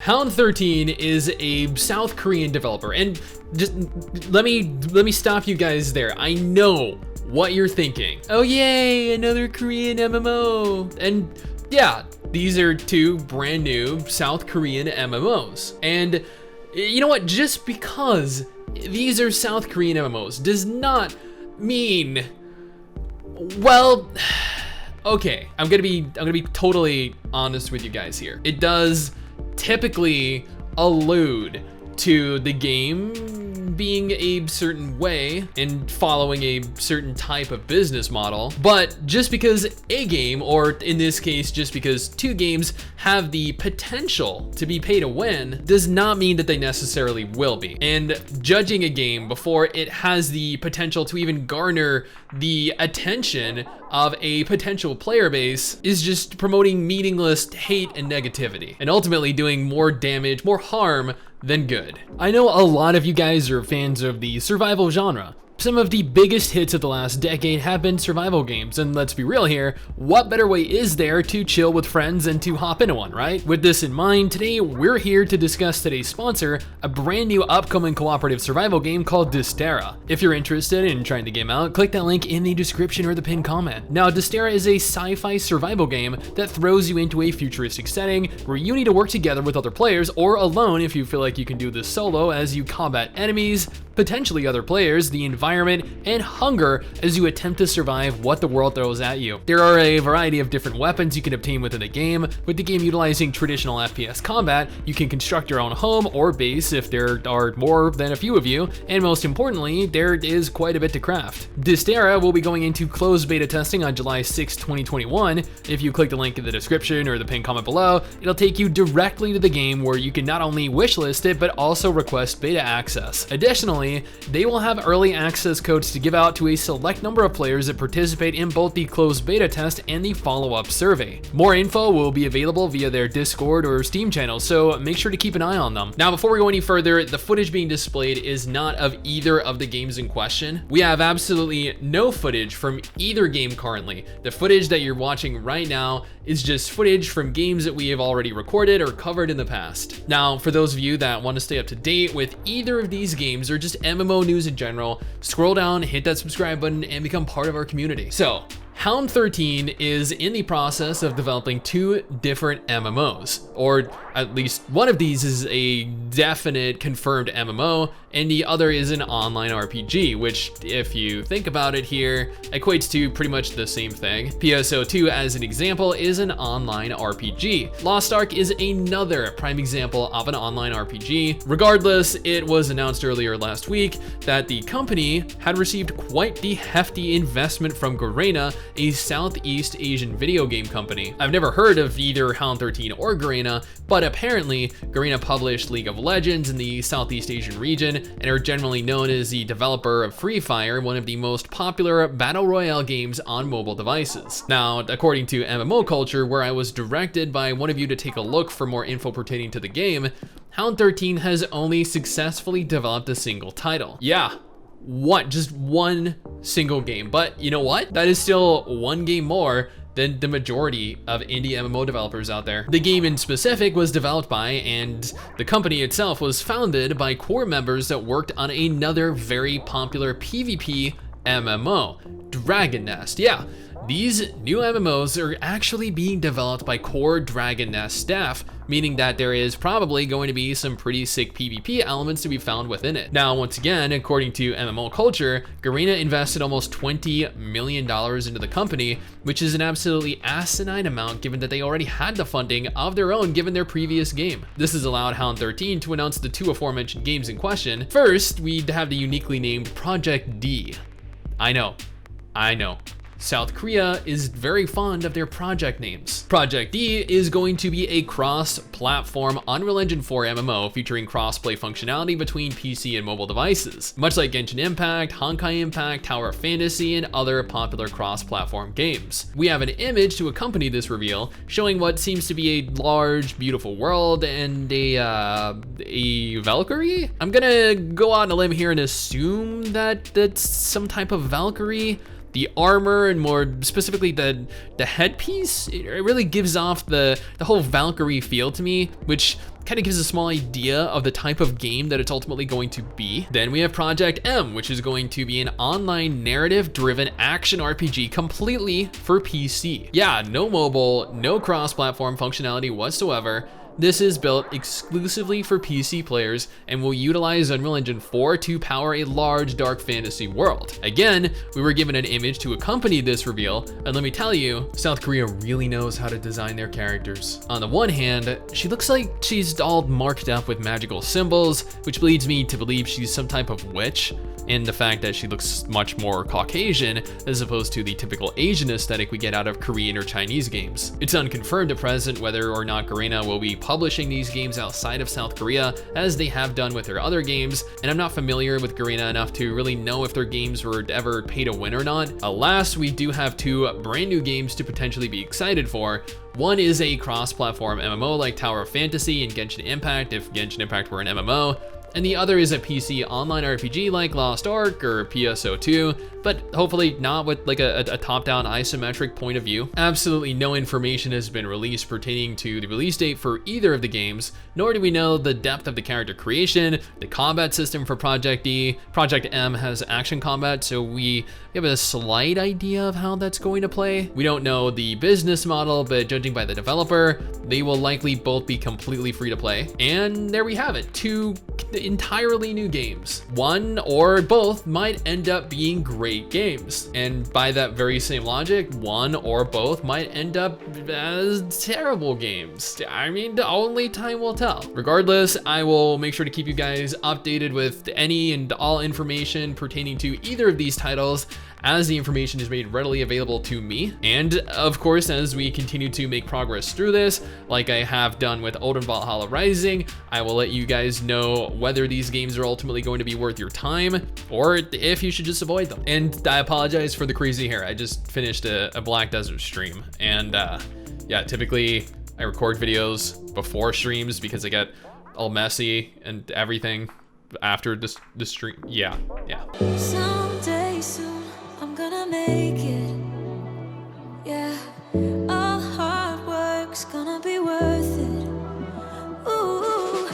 Hound13 is a South Korean developer, and just let me stop you guys there. I know what you're thinking. Oh yay, another Korean MMO. And yeah, these are two brand new South Korean MMOs. And you know what? Just because these are South Korean MMOs does not mean, well, okay, I'm gonna be totally honest with you guys here. It does typically allude to the game being a certain way and following a certain type of business model, but just because a game, or in this case just because two games, have the potential to be pay to win does not mean that they necessarily will be. And judging a game before it has the potential to even garner the attention of a potential player base is just promoting meaningless hate and negativity, and ultimately doing more damage, more harm than good. I know a lot of you guys are fans of the survival genre. Some of the biggest hits of the last decade have been survival games, and let's be real here, what better way is there to chill with friends and to hop into one, right? With this in mind, today we're here to discuss today's sponsor, a brand new upcoming cooperative survival game called Dystera. If you're interested in trying the game out, click that link in the description or the pinned comment. Now, Dystera is a sci-fi survival game that throws you into a futuristic setting where you need to work together with other players, or alone if you feel like you can do this solo, as you combat enemies, potentially other players, the environment, and hunger as you attempt to survive what the world throws at you. There are a variety of different weapons you can obtain within the game. With the game utilizing traditional FPS combat, you can construct your own home or base if there are more than a few of you, and most importantly, there is quite a bit to craft. Dystera will be going into closed beta testing on July 6, 2021. If you click the link in the description or the pinned comment below, it'll take you directly to the game where you can not only wishlist it, but also request beta access. Additionally, they will have early access codes to give out to a select number of players that participate in both the closed beta test and the follow-up survey. More info will be available via their Discord or Steam channels, so make sure to keep an eye on them. Now, before we go any further, the footage being displayed is not of either of the games in question. We have absolutely no footage from either game currently. The footage that you're watching right now is just footage from games that we have already recorded or covered in the past. Now, for those of you that want to stay up to date with either of these games or just MMO news in general, scroll down, hit that subscribe button, and become part of our community. So, Hound13 is in the process of developing two different MMOs, or at least one of these is a definite confirmed MMO, and the other is an online RPG, which, if you think about it here, equates to pretty much the same thing. PSO2, as an example, is an online RPG. Lost Ark is another prime example of an online RPG. Regardless, it was announced earlier last week that the company had received quite the hefty investment from Garena, a Southeast Asian video game company. I've never heard of either Hound13 or Garena, but apparently Garena published League of Legends in the Southeast Asian region and are generally known as the developer of Free Fire, one of the most popular battle royale games on mobile devices. Now, according to MMO Culture, where I was directed by one of you to take a look for more info pertaining to the game, Hound13 has only successfully developed a single title. Yeah. What? Just one single game. But you know what? That is still one game more than the majority of indie MMO developers out there. The game in specific was developed by, and the company itself was founded by, core members that worked on another very popular PvP MMO, Dragon Nest. Yeah. These new MMOs are actually being developed by core Dragon Nest staff, meaning that there is probably going to be some pretty sick PvP elements to be found within it. Now, once again, according to MMO Culture, Garena invested almost $20 million into the company, which is an absolutely asinine amount given that they already had the funding of their own given their previous game. This has allowed Hound13 to announce the two aforementioned games in question. First, we'd have the uniquely named Project D. I know. South Korea is very fond of their project names. Project D is going to be a cross-platform Unreal Engine 4 MMO featuring cross-play functionality between PC and mobile devices, much like Genshin Impact, Honkai Impact, Tower of Fantasy, and other popular cross-platform games. We have an image to accompany this reveal, showing what seems to be a large, beautiful world and a Valkyrie? I'm gonna go out on a limb here and assume that that's some type of Valkyrie. The armor, and more specifically the headpiece, it really gives off the whole Valkyrie feel to me, which kind of gives a small idea of the type of game that it's ultimately going to be. Then we have Project M, which is going to be an online narrative-driven action RPG completely for PC. Yeah, no mobile, no cross-platform functionality whatsoever. This is built exclusively for PC players and will utilize Unreal Engine 4 to power a large dark fantasy world. Again, we were given an image to accompany this reveal, and let me tell you, South Korea really knows how to design their characters. On the one hand, she looks like she's all marked up with magical symbols, which leads me to believe she's some type of witch, and the fact that she looks much more Caucasian as opposed to the typical Asian aesthetic we get out of Korean or Chinese games. It's unconfirmed at present whether or not Garena will be publishing these games outside of South Korea, as they have done with their other games, and I'm not familiar with Garena enough to really know if their games were ever pay to win or not. Alas, we do have two brand new games to potentially be excited for. One is a cross-platform MMO like Tower of Fantasy and Genshin Impact, if Genshin Impact were an MMO, and the other is a PC online RPG like Lost Ark or PSO2, but hopefully not with like a top-down isometric point of view. Absolutely no information has been released pertaining to the release date for either of the games, nor do we know the depth of the character creation, the combat system for Project D. Project M has action combat, so we have a slight idea of how that's going to play. We don't know the business model, but judging by the developer, they will likely both be completely free to play. And there we have it, two entirely new games. One or both might end up being great games, and by that very same logic, one or both might end up as terrible games. I mean, only time will tell. Regardless, I will make sure to keep you guys updated with any and all information pertaining to either of these titles as the information is made readily available to me. And of course, as we continue to make progress through this, like I have done with Odin Valhalla Rising, I will let you guys know whether these games are ultimately going to be worth your time or if you should just avoid them. And I apologize for the crazy hair. I just finished a Black Desert stream, and yeah, typically I record videos before streams because I get all messy and everything after the stream. Yeah. Someday soon I'm gonna make it. Yeah, all hard work's gonna be worth it. Ooh,